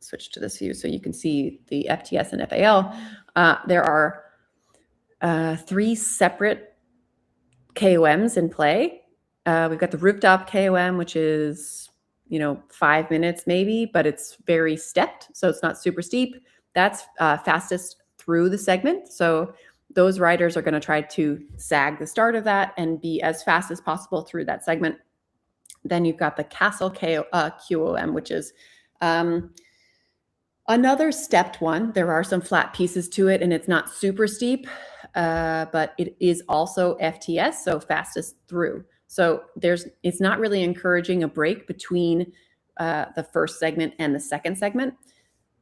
switch to this view so you can see the FTS and FAL. There are 3 separate KOMs in play. We've got the rooftop KOM, which is 5 minutes maybe, but it's very stepped, so it's not super steep. That's fastest through the segment. So those riders are going to try to sag the start of that and be as fast as possible through that segment. Then you've got the Castle QOM, which is another stepped one. There are some flat pieces to it, and it's not super steep, but it is also FTS, so fastest through. So it's not really encouraging a break between the first segment and the second segment.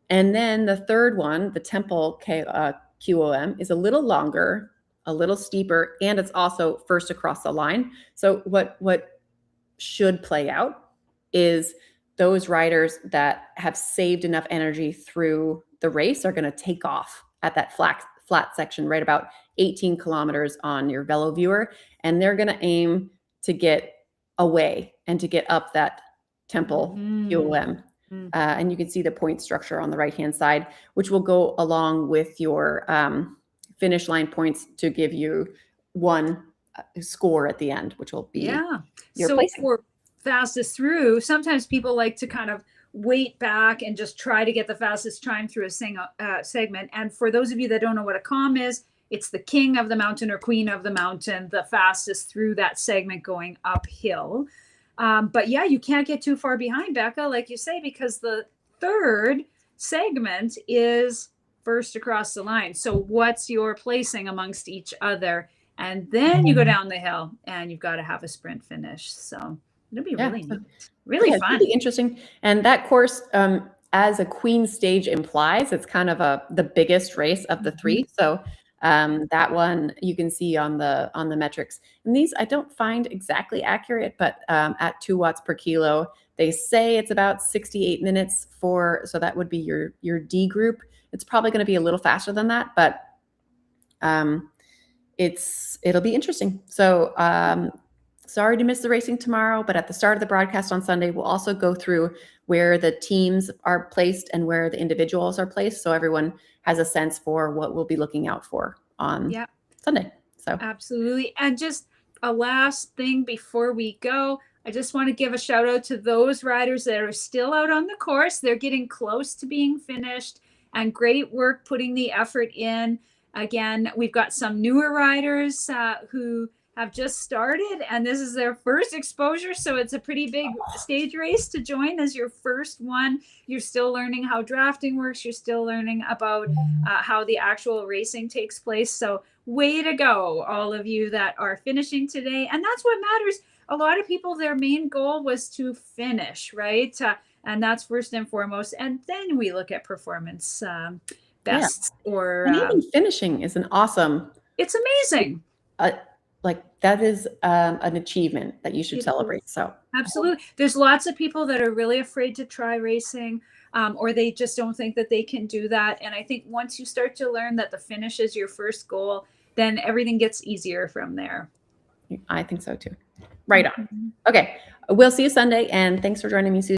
And then the 3rd one, the Temple QOM, is a little longer, a little steeper, and it's also first across the line. So what should play out is those riders that have saved enough energy through the race are going to take off at that flat section, right about 18 kilometers on your Velo viewer, and they're going to aim to get away and to get up that Temple QOM. And you can see the point structure on the right-hand side, which will go along with your finish line points to give you one score at the end, which will be your placing. For fastest through, sometimes people like to kind of wait back and just try to get the fastest time through a segment. And for those of you that don't know what a COM is, it's the king of the mountain or queen of the mountain, the fastest through that segment going uphill. But yeah, you can't get too far behind, Becca, like you say, because the third segment is first across the line. So what's your placing amongst each other? And then you go down the hill and you've got to have a sprint finish. So it'll be really neat, really it's fun. really interesting. And that course, as a queen stage implies, it's kind of the biggest race of the three. So that one you can see on the metrics. And these I don't find exactly accurate, but at 2 watts per kilo, they say it's about 68 minutes for, so that would be your D group. It's probably going to be a little faster than that, but it'll be interesting. So sorry to miss the racing tomorrow, but at the start of the broadcast on Sunday, we'll also go through where the teams are placed and where the individuals are placed, so everyone has a sense for what we'll be looking out for on Sunday. So absolutely. And just a last thing before we go, I just want to give a shout out to those riders that are still out on the course. They're getting close to being finished, and great work putting the effort in. Again, we've got some newer riders who have just started, and this is their first exposure. So it's a pretty big stage race to join as your first one. You're still learning how drafting works. You're still learning about how the actual racing takes place. So way to go, all of you that are finishing today. And that's what matters. A lot of people, their main goal was to finish, right? And that's first and foremost. And then we look at performance bests or and even finishing is an awesome. It's amazing. Like that is an achievement that you should celebrate. So absolutely. There's lots of people that are really afraid to try racing, or they just don't think that they can do that. And I think once you start to learn that the finish is your first goal, then everything gets easier from there. I think so too. Right on. Okay. We'll see you Sunday, and thanks for joining me, Susan.